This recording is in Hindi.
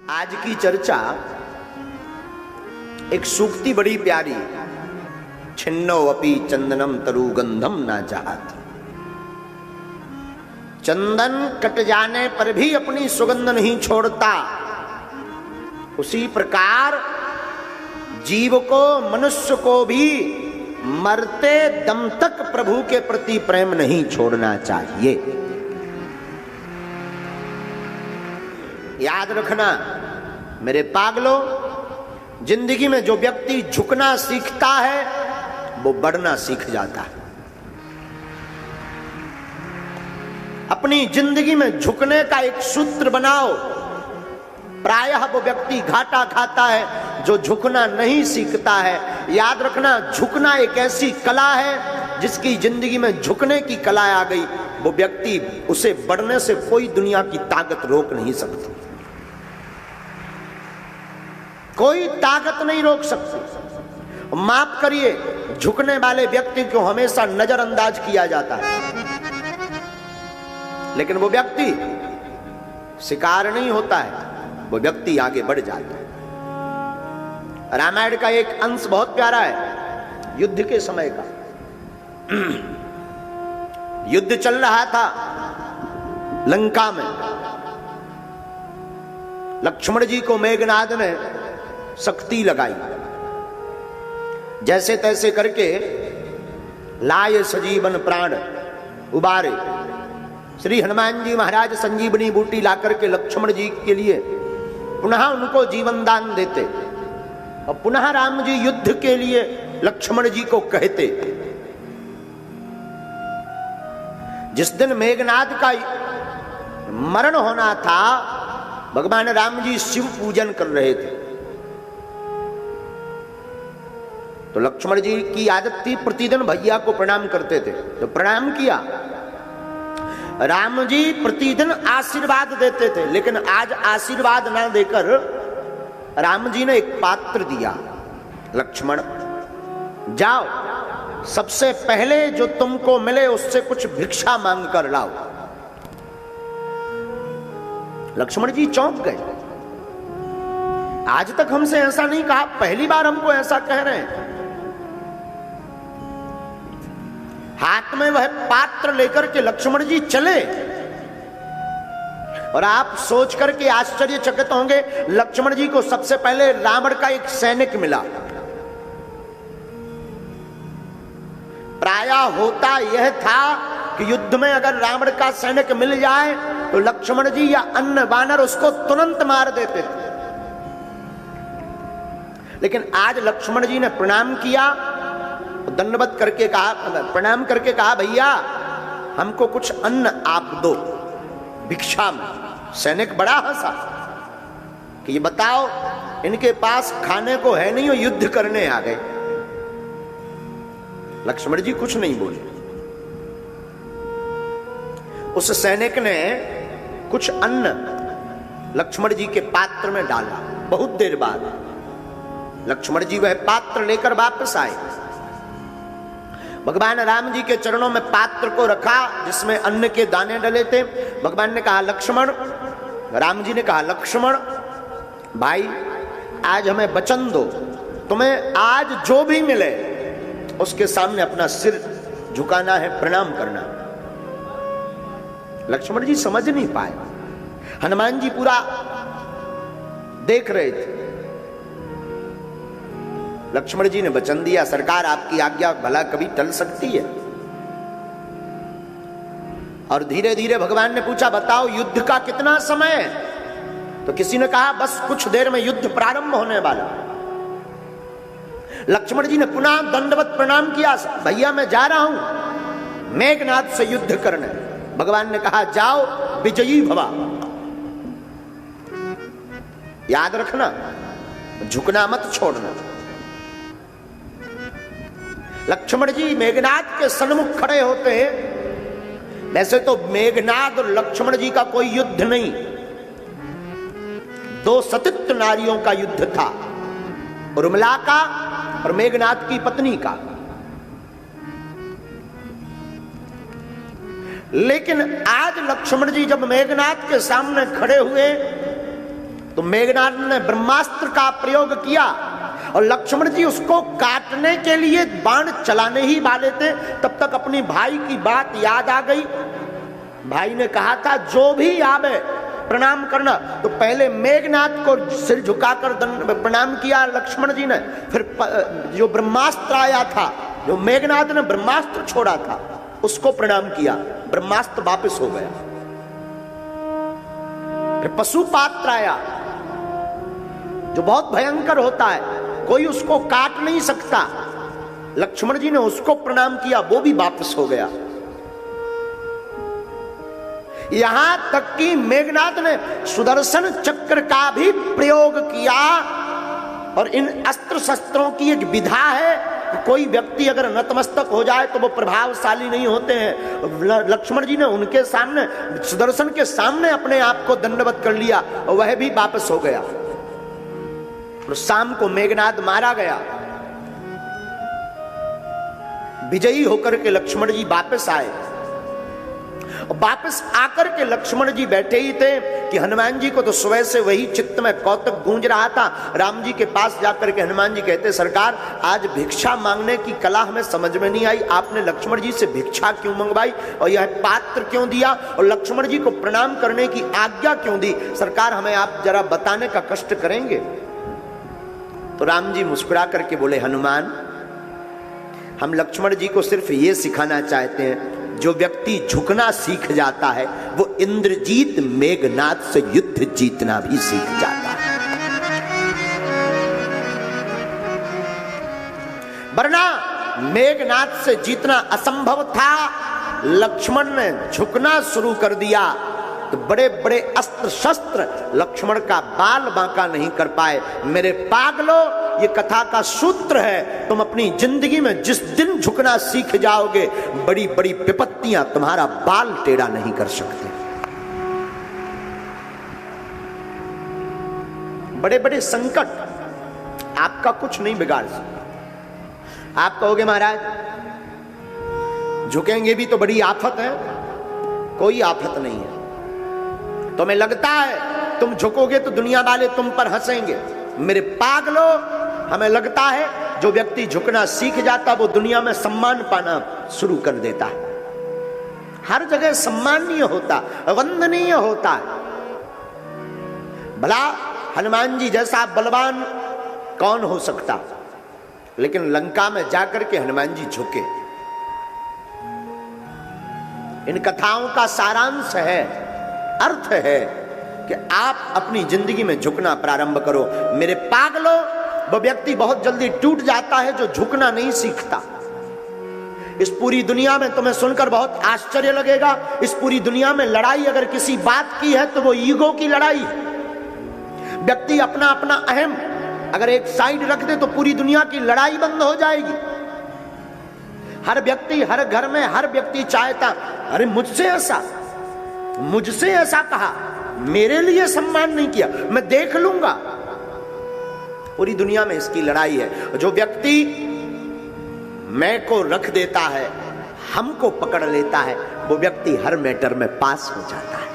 आज की चर्चा एक सूक्ति बड़ी प्यारी, छिन्नो अपि चंदनम तरु गंधम ना चाहत। चंदन कट जाने पर भी अपनी सुगंध नहीं छोड़ता, उसी प्रकार जीव को, मनुष्य को भी मरते दम तक प्रभु के प्रति प्रेम नहीं छोड़ना चाहिए। याद रखना मेरे पागलों, जिंदगी में जो व्यक्ति झुकना सीखता है वो बढ़ना सीख जाता है। अपनी जिंदगी में झुकने का एक सूत्र बनाओ। प्रायः वो व्यक्ति घाटा खाता है जो झुकना नहीं सीखता है। याद रखना, झुकना एक ऐसी कला है जिसकी जिंदगी में झुकने की कला आ गई, वो व्यक्ति, उसे बढ़ने से कोई दुनिया की ताकत रोक नहीं सकती, कोई ताकत नहीं रोक सकती। माफ करिए, झुकने वाले व्यक्ति को हमेशा नजरअंदाज किया जाता है, लेकिन वो व्यक्ति शिकार नहीं होता है, वो व्यक्ति आगे बढ़ जाता है। रामायण का एक अंश बहुत प्यारा है, युद्ध के समय का। युद्ध चल रहा था लंका में। लक्ष्मण जी को मेघनाद ने शक्ति लगाई, जैसे तैसे करके लाए सजीवन प्राण उबारे। श्री हनुमान जी महाराज संजीवनी बूटी लाकर के लक्ष्मण जी के लिए पुनः उनको जीवन दान देते और पुनः राम जी युद्ध के लिए लक्ष्मण जी को कहते। जिस दिन मेघनाद का मरण होना था, भगवान राम जी शिव पूजन कर रहे थे, तो लक्ष्मण जी की आदत थी प्रतिदिन भैया को प्रणाम करते थे, तो प्रणाम किया। राम जी प्रतिदिन आशीर्वाद देते थे, लेकिन आज आशीर्वाद ना देकर राम जी ने एक पात्र दिया। लक्ष्मण, जाओ, सबसे पहले जो तुमको मिले उससे कुछ भिक्षा मांग कर लाओ। लक्ष्मण जी चौंक गए, आज तक हमसे ऐसा नहीं कहा, पहली बार हमको ऐसा कह रहे हैं। हाथ में वह पात्र लेकर के लक्ष्मण जी चले, और आप सोच करके आश्चर्यचकित होंगे, लक्ष्मण जी को सबसे पहले रावण का एक सैनिक मिला। प्रायः होता यह था कि युद्ध में अगर रावण का सैनिक मिल जाए तो लक्ष्मण जी या अन्य वानर उसको तुरंत मार देते थे, लेकिन आज लक्ष्मण जी ने प्रणाम किया, दंडवत करके कहा, प्रणाम करके कहा, भैया हमको कुछ अन्न आप दो भिक्षा में। सैनिक बड़ा हंसा कि ये बताओ, इनके पास खाने को है नहीं और युद्ध करने आ गए। लक्ष्मण जी कुछ नहीं बोले। उस सैनिक ने कुछ अन्न लक्ष्मण जी के पात्र में डाला। बहुत देर बाद लक्ष्मण जी वह पात्र लेकर वापस आए। भगवान राम जी के चरणों में पात्र को रखा जिसमें अन्न के दाने डले थे। भगवान ने कहा, लक्ष्मण, राम जी ने कहा, लक्ष्मण भाई, आज हमें वचन दो, तुम्हें आज जो भी मिले उसके सामने अपना सिर झुकाना है, प्रणाम करना। लक्ष्मण जी समझ नहीं पाए। हनुमान जी पूरा देख रहे थे। लक्ष्मण जी ने वचन दिया, सरकार आपकी आज्ञा भला कभी टल सकती है? और धीरे धीरे भगवान ने पूछा, बताओ युद्ध का कितना समय है? तो किसी ने कहा, बस कुछ देर में युद्ध प्रारंभ होने वाला। लक्ष्मण जी ने पुनः दंडवत प्रणाम किया, भैया मैं जा रहा हूं मेघनाद से युद्ध करने। भगवान ने कहा, जाओ, विजयी भवा। याद रखना, झुकना मत छोड़ना। लक्ष्मण जी मेघनाद के सन्मुख खड़े होते हैं। वैसे तो मेघनाद और लक्ष्मण जी का कोई युद्ध नहीं, दो सतित नारियों का युद्ध था, उर्मिला का और मेघनाद की पत्नी का। लेकिन आज लक्ष्मण जी जब मेघनाद के सामने खड़े हुए तो मेघनाद ने ब्रह्मास्त्र का प्रयोग किया और लक्ष्मण जी उसको काटने के लिए बाण चलाने ही वाले थे, तब तक अपनी भाई की बात याद आ गई। भाई ने कहा था जो भी आवे प्रणाम करना, तो पहले मेघनाद को सिर झुकाकर प्रणाम किया लक्ष्मण जी ने। फिर जो ब्रह्मास्त्र आया था, जो मेघनाद ने ब्रह्मास्त्र छोड़ा था, उसको प्रणाम किया, ब्रह्मास्त्र वापस हो गया। फिर पशुपात्र आया जो बहुत भयंकर होता है, कोई उसको काट नहीं सकता, लक्ष्मण जी ने उसको प्रणाम किया, वो भी वापस हो गया। यहां तक कि मेघनाद ने सुदर्शन चक्र का भी प्रयोग किया। और इन अस्त्र शस्त्रों की एक विधा है कि कोई व्यक्ति अगर नतमस्तक हो जाए तो वो प्रभावशाली नहीं होते हैं। लक्ष्मण जी ने उनके सामने, सुदर्शन के सामने अपने आप को दंडवत कर लिया और वह भी वापस हो गया। और शाम को मेघनाद मारा गया। विजयी होकर के लक्ष्मण जी वापस आए। वापस आकर के लक्ष्मण जी बैठे ही थे कि हनुमान जी को तो सुबह से वही चित्त में कौतुक गूंज रहा था। राम जी के पास जाकर के हनुमान जी कहते, सरकार आज भिक्षा मांगने की कला हमें समझ में नहीं आई, आपने लक्ष्मण जी से भिक्षा क्यों मंगवाई और यह पात्र क्यों दिया और लक्ष्मण जी को प्रणाम करने की आज्ञा क्यों दी, सरकार हमें आप जरा बताने का कष्ट करेंगे। तो राम जी मुस्कुरा करके बोले, हनुमान हम लक्ष्मण जी को सिर्फ ये सिखाना चाहते हैं, जो व्यक्ति झुकना सीख जाता है वो इंद्रजीत मेघनाद से युद्ध जीतना भी सीख जाता है। वरना मेघनाद से जीतना असंभव था। लक्ष्मण ने झुकना शुरू कर दिया तो बड़े बड़े अस्त्र शस्त्र लक्ष्मण का बाल बांका नहीं कर पाए। मेरे पागलों, ये कथा का सूत्र है, तुम अपनी जिंदगी में जिस दिन झुकना सीख जाओगे, बड़ी बड़ी विपत्तियां तुम्हारा बाल टेढ़ा नहीं कर सकते। बड़े बड़े संकट आपका कुछ नहीं बिगाड़ सकते। आप कहोगे महाराज झुकेंगे भी तो बड़ी आफत है। कोई आफत नहीं है। तुम्हें लगता है तुम झुकोगे तो दुनिया वाले तुम पर हंसेंगे। मेरे पागलों, हमें लगता है जो व्यक्ति झुकना सीख जाता वो दुनिया में सम्मान पाना शुरू कर देता है। हर जगह सम्मानीय होता, वंदनीय होता है। भला हनुमान जी जैसा बलवान कौन हो सकता, लेकिन लंका में जाकर के हनुमान जी झुके। इन कथाओं का सारांश है, अर्थ है कि आप अपनी जिंदगी में झुकना प्रारंभ करो। मेरे पागलों, वह व्यक्ति बहुत जल्दी टूट जाता है जो झुकना नहीं सीखता। इस पूरी दुनिया में तुम्हें सुनकर बहुत आश्चर्य लगेगा, इस पूरी दुनिया में लड़ाई अगर किसी बात की है तो वो ईगो की लड़ाई है। व्यक्ति अपना अपना अहम अगर एक साइड रख दे तो पूरी दुनिया की लड़ाई बंद हो जाएगी। हर व्यक्ति, हर घर में हर व्यक्ति चाहता, अरे मुझसे ऐसा कहा, मेरे लिए सम्मान नहीं किया, मैं देख लूंगा। पूरी दुनिया में इसकी लड़ाई है। जो व्यक्ति मैं को रख देता है, हमको पकड़ लेता है, वो व्यक्ति हर मैटर में पास हो जाता है।